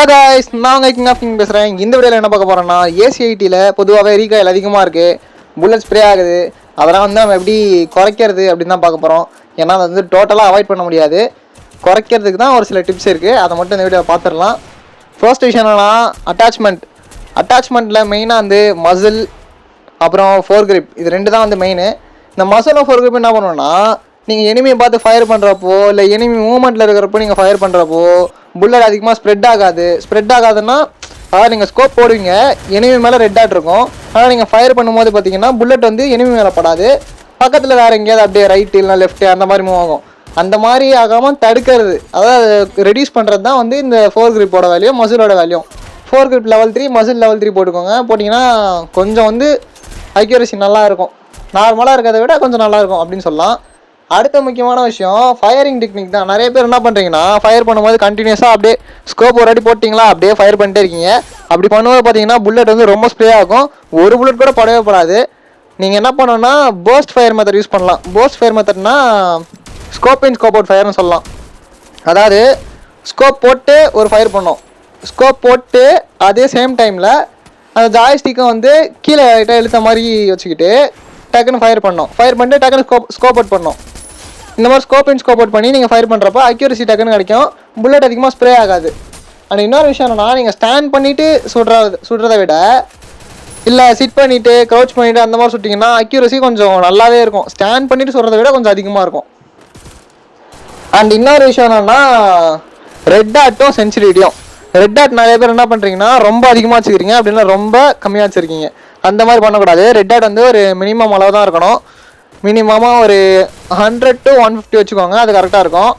Hello guys, நான் உங்கள் king of king பேசுகிறேன். இந்த வீடியோவில் என்ன பார்க்க போகிறோன்னா, ஏசி80யில் பொதுவாகவே ரீகாயில் அதிகமாக இருக்குது, புல்லட் ஸ்ப்ரே ஆகுது. அதெல்லாம் வந்து நம்ம எப்படி குறைக்கிறது அப்படின்னு தான் பார்க்க போகிறோம். ஏன்னா அதை வந்து டோட்டலாக அவாய்ட் பண்ண முடியாது. குறைக்கிறதுக்கு தான் ஒரு சில டிப்ஸ் இருக்குது, அதை மட்டும் இந்த வீடியோவை பார்த்துடலாம். ஃபர்ஸ்ட் விஷயம் என்னன்னா அட்டாச்மெண்ட்டில் மெயினாக வந்து மசில் அப்புறம் ஃபோர் கிரிப், இது ரெண்டு தான் வந்து மெயின். இந்த மசிலும் ஃபோர் கிரிப் என்ன பண்ணுவோன்னா, நீங்கள் எனிமியை பார்த்து ஃபயர் பண்ணுறப்போ இல்லை எனிமி மூவ்மெண்ட்டில் இருக்கிறப்போ நீங்கள் ஃபயர் பண்ணுறப்போ புல்லட் அதிகமாக ஸ்ப்ரெட் ஆகாதுன்னா அதாவது நீங்கள் ஸ்கோப் போடுவீங்க, எனிமி மேலே ரெட் டாட் இருக்கும். ஆனால் நீங்கள் ஃபயர் பண்ணும்போது பார்த்தீங்கன்னா புல்லட் வந்து எனிமி மேலே படாது, பக்கத்தில் வேறு எங்கேயாவது அப்படியே ரைட்டு இல்லைனா லெஃப்ட்டு அந்த மாதிரி மூவ் ஆகும். அந்த மாதிரி ஆகாமல் தடுக்கிறது, அதாவது ரெடியூஸ் பண்ணுறது தான் வந்து இந்த ஃபோர் கிரிப்போட வேல்யூ, மசிலோட value. Foregrip level 3, muscle level 3 போட்டுக்கோங்க. போட்டிங்கன்னா கொஞ்சம் வந்து அக்யூரசி நல்லா இருக்கும், நார்மலாக இருக்கிறத விட கொஞ்சம் நல்லாயிருக்கும் அப்படின்னு சொல்லலாம். அடுத்த முக்கியமான விஷயம் ஃபயரிங் டெக்னிக் தான். நிறைய பேர் என்ன பண்ணுறீங்கன்னா, ஃபயர் பண்ணும்போது கண்டினியூஸாக அப்படியே ஸ்கோப் ஒரு அடி போட்டிங்களா அப்படியே ஃபயர் பண்ணிட்டே இருக்கீங்க. அப்படி பண்ணும்போது பார்த்தீங்கன்னா புல்லட் வந்து ரொம்ப ஸ்ப்ரே ஆகும், ஒரு புல்லட் கூட படவே படாது. நீங்கள் என்ன பண்ணணும்னா போஸ்ட் ஃபயர் மெத்தட் யூஸ் பண்ணலாம். போஸ்ட் ஃபயர் மெத்தட்னா ஸ்கோப் இன் ஸ்கோப் அவுட் ஃபயர்னு சொல்லலாம். அதாவது ஸ்கோப் போட்டு ஒரு ஃபயர் பண்ணோம், ஸ்கோப் போட்டு அதே சேம் டைமில் அந்த ஜாய்ஸ்டிக்கை வந்து கீழே லைட்டாக இழுத்த மாதிரி வச்சுக்கிட்டு டக்குன்னு ஃபயர் பண்ணிட்டு டக்குன்னு ஸ்கோப் அவுட் பண்ணோம். இந்த மாதிரி ஸ்கோப் இன் ஸ்கோப் அவுட் பண்ணி நீங்கள் ஃபயர் பண்ணுறப்போ அக்யூரசி டக்குன்னு கிடைக்கும், புல்லட் அதிகமாக ஸ்ப்ரே ஆகாது. அண்ட் இன்னொரு விஷயம் என்னன்னா, நீங்கள் ஸ்டாண்ட் பண்ணிவிட்டு சுடுறதை விட இல்லை சிட் பண்ணிவிட்டு க்ரௌச் பண்ணிவிட்டு அந்த மாதிரி சுட்டிங்கன்னா அக்யூரசி கொஞ்சம் நல்லாவே இருக்கும். ஸ்டாண்ட் பண்ணிவிட்டு சுடுறதை விட கொஞ்சம் அதிகமாக இருக்கும். அண்ட் இன்னொரு விஷயம் என்னென்னா, ரெட் டாட்டும் சென்சிட்டிவிட்டியும். ரெட் டாட் நிறைய பேர் என்ன பண்ணுறீங்கன்னா ரொம்ப அதிகமாக வச்சுக்கிறீங்க, அப்படின்னா ரொம்ப கம்மியாக வச்சுருக்கீங்க. அந்த மாதிரி பண்ணக்கூடாது. ரெட் டாட் வந்து ஒரு மினிமம் அளவு தான் இருக்கணும். மினிமமாக ஒரு 100 to 150 வச்சுக்கோங்க, அது கரெக்டாக இருக்கும்.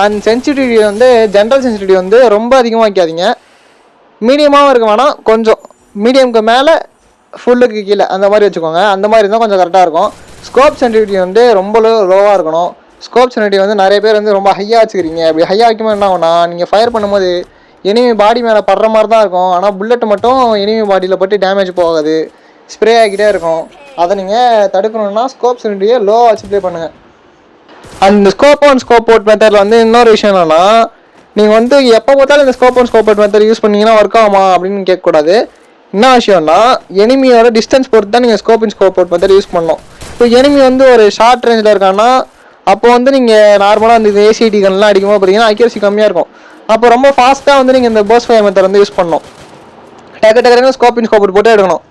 அண்ட் சென்சிட்டிவிட்டி வந்து ஜென்ரல் சென்சிட்டிவிட்டி வந்து ரொம்ப அதிகமாக வைக்காதீங்க, மீடியமாகவும் இருக்க வேணாம், கொஞ்சம் மீடியமுக்கு மேலே ஃபுல்லுக்கு கீழே அந்த மாதிரி வச்சுக்கோங்க. அந்த மாதிரி இருந்தால் கொஞ்சம் கரெக்டாக இருக்கும். ஸ்கோப் சென்சிட்டிவிட்டி வந்து ரொம்ப லோவாக இருக்கணும். ஸ்கோப் சென்சிட்டிவிட்டி வந்து நிறைய பேர் வந்து ரொம்ப ஹையாக வச்சுக்கிறீங்க. அப்படி ஹையாக வைக்கும்போது என்ன ஆகும்னா, நீங்கள் ஃபயர் பண்ணும்போது எனிமி பாடி மேலே படுற மாதிரி தான் இருக்கும், ஆனால் புல்லட் மட்டும் எனிமி பாடியில் பட்டு டேமேஜ் போகாது, ஸ்ப்ரே ஆகிட்டே இருக்கும். அதை நீங்கள் தடுக்கணும்னா ஸ்கோப் சென்சிட்டிவிட்டியை லோவாக வச்சு ப்ளே பண்ணுங்கள். அந்த ஸ்கோப் ஆன் ஸ்கோப் அவுட் மெத்தடில் வந்து இன்னொரு விஷயம் என்னென்னா, நீங்கள் வந்து எப்போ பார்த்தாலும் இந்த scope on scope out method use பண்ணிங்கன்னா ஒர்க் ஆகுமா அப்படின்னு கேட்கக்கூடாது. என்ன விஷயம்னா, எனிமியோட டிஸ்டன்ஸ் பொறுத்து தான் நீங்கள் scope in scope out method use பண்ணணும். இப்போ எனிமி வந்து ஒரு ஷார்ட் ரேஞ்சில் இருக்கான்னா அப்போ வந்து நீங்கள் நார்மலாக வந்து இந்த ஏசிடி கன்லாம் அடிக்கும்போது பார்த்தீங்கன்னா அக்யூரசி கம்மியாக இருக்கும். அப்போ ரொம்ப ஃபாஸ்ட்டாக வந்து நீங்கள் இந்த போஸ்ட் ஃபயர் மெத்தட் வந்து யூஸ் பண்ணணும். டக்கு ஸ்கோப் இன் ஸ்கோப் அவுட் போட்டு எடுக்கணும்.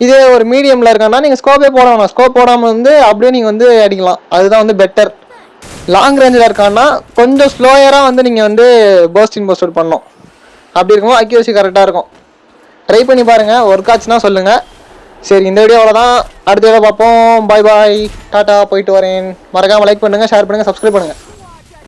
இதே ஒரு மீடியமில் இருக்கான்னா நீங்கள் ஸ்கோப்பே போட வேணாம், ஸ்கோப் போடாமல் வந்து அப்படியே நீங்கள் வந்து அடிக்கலாம், அதுதான் வந்து பெட்டர். லாங் ரேஞ்சில் இருக்கான்னா கொஞ்சம் ஸ்லோயராக வந்து நீங்கள் வந்து போஸ்ட் இன் போஸ்ட் அவுட் பண்ணணும். அப்படி இருக்கும்போது அக்யூரசி கரெக்டாக இருக்கும். ட்ரை பண்ணி பாருங்கள், ஒர்க் ஆச்சுன்னா சொல்லுங்கள். சரி, இந்த வீடியோ அவ்வளோதான். அடுத்த வீடியோ பார்ப்போம். பாய் பாய், டாட்டா, போயிட்டு வரேன். மறக்காமல் லைக் பண்ணுங்கள், ஷேர் பண்ணுங்கள், சப்ஸ்கிரைப் பண்ணுங்கள்.